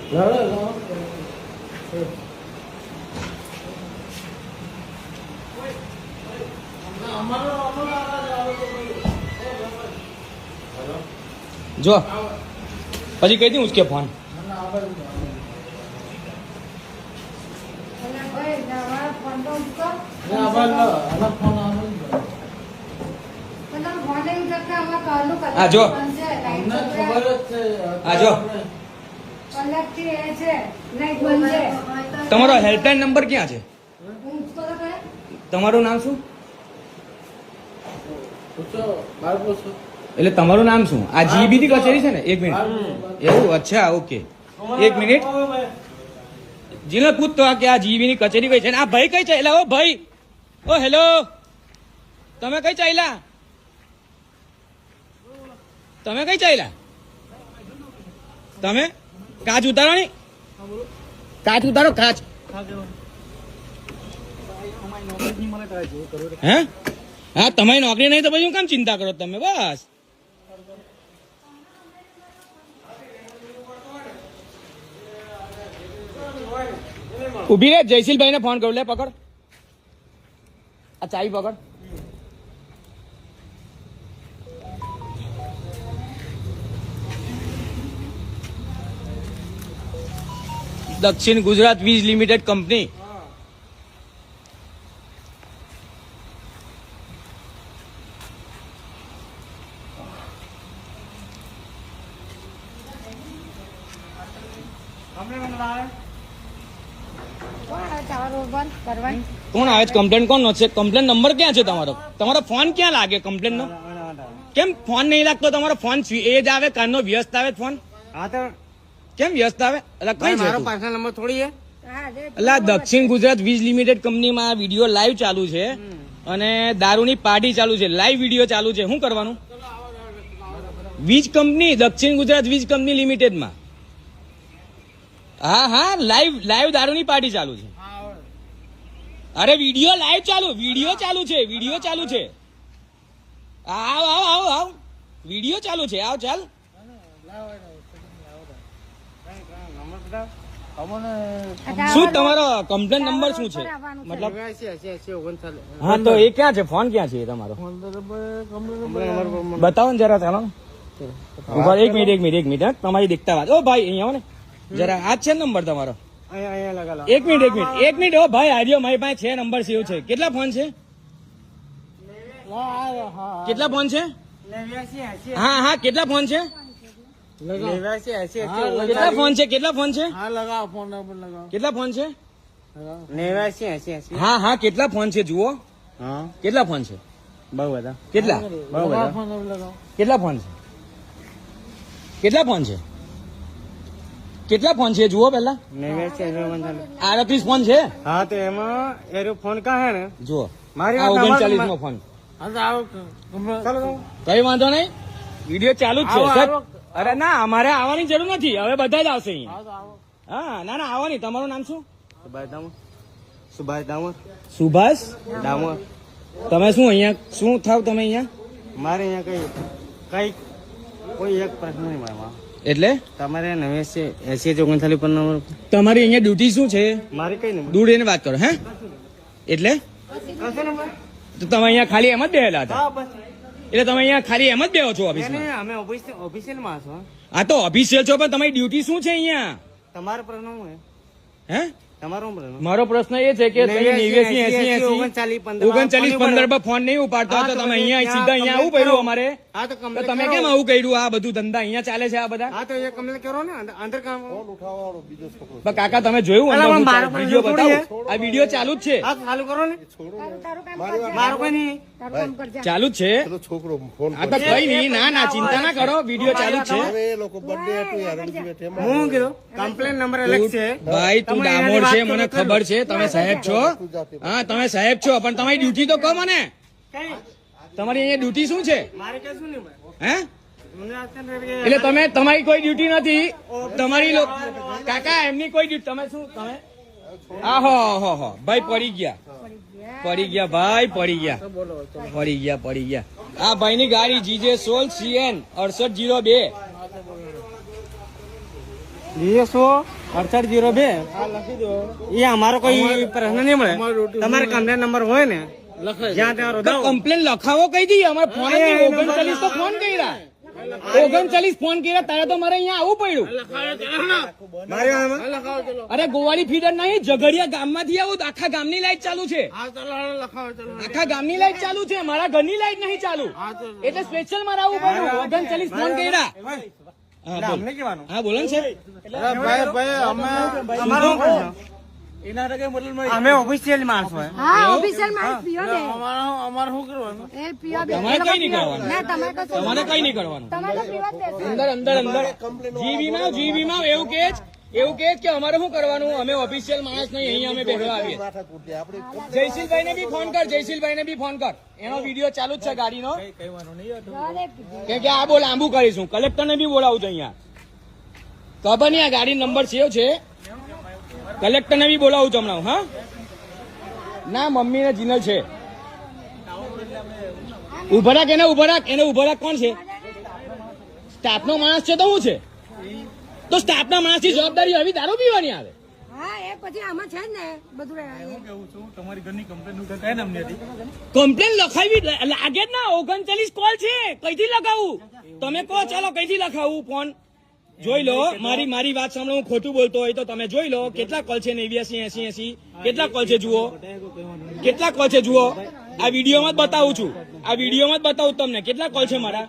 જો પછી કહી દઉં उसके फोन જો તમારો હેલ્પલાઇન નંબર ક્યાં છે? તમારું નામ શું? એટલે તમારું નામ શું? આ જીબી ની કચેરી છે ને? એક મિનિટ. એવું? અચ્છા, ઓકે, એક મિનિટ. જીને પૂછતો કે આ જીબી ની કચેરી કઈ છે? આ ભાઈ કઈ ચાલ્યા? ઓ ભાઈ, ઓ હેલો, તમે કઈ ચાલ્યા? તમે કઈ ચાલ્યા? તમે કાચ ઉતારો ને, કાચ ઉતારો, કાચ. હે? હા, તમારી નોકરી નહીં તો પછી હું કેમ ચિંતા કરો તમે? બસ ઉભી રે. જયશીલભાઈ ને ફોન કરું. લે પકડ, આ ચાવી પકડ. દક્ષિણ ગુજરાત વીજ લિમિટેડ કંપની. કોણ આવે છે? કમ્પ્લેન કોણ નો છે? કમ્પ્લેન નંબર ક્યાં છે તમારો? તમારો ફોન ક્યાં લાગે કમ્પ્લેન નો? કેમ ફોન નહીં લાગતો તમારો? ફોન એ જ આવે, કાનનો વ્યસ્ત આવે ફોન. કેમ વ્યસ્ત આવે? એટલે કઈ છે? મારો પર્સનલ નંબર થોડી છે. એટલે દક્ષિણ ગુજરાત વીજ લિમિટેડ કંપનીમાં વિડીયો લાઈવ ચાલુ છે અને દારૂની પાર્ટી ચાલુ છે. લાઈવ વિડીયો ચાલુ છે. શું કરવાનું? વીજ કંપની, દક્ષિણ ગુજરાત વીજ કંપની લિમિટેડમાં. હા હા, લાઈવ દારૂની પાર્ટી ચાલુ છે. અરે વિડીયો લાઈવ ચાલુ, વિડીયો ચાલુ છે, વિડીયો ચાલુ છે. આવ આવ આવ આવ, વિડીયો ચાલુ છે. આવ ચાલ. શું તમારો કમ્પ્લેન નંબર શું છે? મતલબ હા, તો એ ક્યાં છે? ફોન ક્યાં છે તમારો? બતાવો ને જરા. ચાલો એક મિનિટ તમારી દેખતા વાત. ઓ ભાઈ અહીંયા આવો ને જરા. આ છે નંબર તમારો? એક મિનિટ. ઓ ભાઈ આર્યો, મારી પાસે છે નંબર સેવ છે. કેટલા ફોન છે? કેટલા ફોન છે? હા હા, કેટલા ફોન છે? કેટલા ફોન છે? કેટલા ફોન છે? કેટલા ફોન છે? હા હા, કેટલા ફોન છે? જુઓ કેટલા ફોન છે? બહુ બધા. કેટલા? કેટલા ફોન છે? કેટલા ફોન છે? કેટલા ફોન છે? જુઓ પેલા. 38 ફોન છે. હા, તો એમાં એરો ફોન કા હે ને? જુઓ મારી 39 નો ફોન. કઈ વાંધો નહીં, વિડીયો ચાલુ જ છે. અરે ના, અમારે આવવાની જરૂર નથી. હવે બધા જ આવશે અહીંયા. હા ના ના, આવવાની. તમારું નામ શું? સુભાષ ડામોર. સુભાષ ડામોર. તમે શું અહીંયા શું થાવ તમે અહીંયા? મારે અહીંયા કઈ કોઈ એક પ્રશ્ન નહીં મારા. એટલે તમારે 89 પર નંબર. તમારી અહીંયા ડ્યુટી શું છે? મારી કઈ નહીં. દૂર એને વાત કરો. હે એટલે તો તમે અહીંયા ખાલી એમ જ બેઠેલા હતા? એટલે તમે અહીંયા ખાલી એમ જ બેહો છો ઓફિસમાં? અમે ઓફિશિયલ માં છો. હા, તો ઓફિશિયલ છો, પણ તમારી ડ્યુટી શું છે અહીંયા? તમારો પ્રશ્ન શું હે? મારો પ્રશ્ન એ છે કે 39 પર ફોન નહીં ઉપાડતા તો તમે અહીંયા સીધા અહીંયા આવું પડ્યું અમારે. તમે કેમ આવું કર્યું? આ બધું ધંધા અહીંયા ચાલે છે આ બધા. કાકા તમે જોયું? વિડીયો બતાવો. આ વિડીયો ચાલુ જ છે. ચાલુ કરો ને. ચાલુ જ છે. આ તો કઈ નહીં. ના ના, ચિંતા ના કરો, વિડીયો ચાલુ જ છે. કમ્પ્લેન નંબર અલગ છે. ભાઈ તું ડામોર છે, મને ખબર છે. તમે સાહેબ છો. હા, તમે સાહેબ છો, પણ તમારી ડ્યુટી તો કહો મને. તમારી અહીંયા ડ્યુટી શું છે? હે? એટલે તમે, તમારી કોઈ ડ્યુટી નથી. તમારી કાકા એમની કોઈ ડ્યુટી. તમે શું? તમે આહો ભાઈ પડી ગયા ભાઈ, પડી ગયા. આ ભાઈ ની ગાડી GJ 16 CN 6802. 6802 એ અમારો કોઈ પ્રશ્ન નહીં મળે. તમારે કમ્પ્લેન નંબર હોય ને જ્યાં ત્યાં રોધાવો. કમ્પ્લેન લખાવો કહી દઈએ. અમારે ફોન 39 તો ફોન કર્યા, 39 ફોન કર્યા તારે તો મારે અહીંયા આવવું પડ્યું. અરે ગોવાળી ફીડર નહીં, ઝઘડિયા ગામમાંથી આવું. આખા ગામની લાઈટ ચાલુ છે, આખા ગામની લાઈટ ચાલુ છે, મારા ઘરની લાઈટ નહીં ચાલુ, એટલે સ્પેશિયલ મારે આવવું પડ્યું. 39 ફોન કર્યા. હા બોલો ને અમે ઓફિશિયલ માણસ હોય. હા ઓફિશિયલ માણસ પીઓ દે. અમારે શું કરવાનું? એ પીઓ દે. તમારે કઈ નહીં કરવાનું. ના તમારે તમારે કઈ નહીં કરવાનું. તમારે તો પીવા જ દેશે. અંદર જીબીમાં એવું કે કે અમારે શું કરવાનું, અમે ઓફિશિયલ માણસ નહીં, અહીંયા અમે ભેગા આવીએ. જયશીલભાઈ ને બી ફોન કર, જયશીલભાઈ ને બી ફોન કર, એનો વિડીયો ચાલુ જ છે ગાડીનો. કે આ બહુ લાંબુ કરીશું, કલેક્ટર ને બી બોલાવું છું અહીંયા. ખબર નહીં આ ગાડી નંબર સેવ છે, કલેક્ટર ને બી બોલાવું છું હમણાં. હા ના મમ્મી ને જીનલ છે. ઉભા રાખ એને, ઉભા રાખ એને, ઉભા રાખ. કોણ છે? સ્ટાફ નો માણસ છે તો શું છે? તો સ્ટાફ ના માણસ ની જવાબદારી હવે દારૂ પીવાની આવે. હા એ પછી આમાં છે ને બધું તમારી ઘરની કમ્પ્લેન કઈ નામની હતી? કમ્પ્લેન લખાવી લાગે જ ના. 39 કોલ છે, કઈથી લખાવું? તમે કહો ચાલો કઈથી લખાવું ફોન. જોઈ લો, મારી વાત સાંભળો. હું ખોટું બોલતો હોય તો તમે જોઈ લો કેટલા કોલ છે. 89 80 કેટલા કોલ છે જુઓ, કેટલા કોલ છે જુઓ. આ વિડીયોમાં જ બતાવું છું, આ વિડીયોમાં જ બતાવું તમને કેટલા કોલ છે મારા.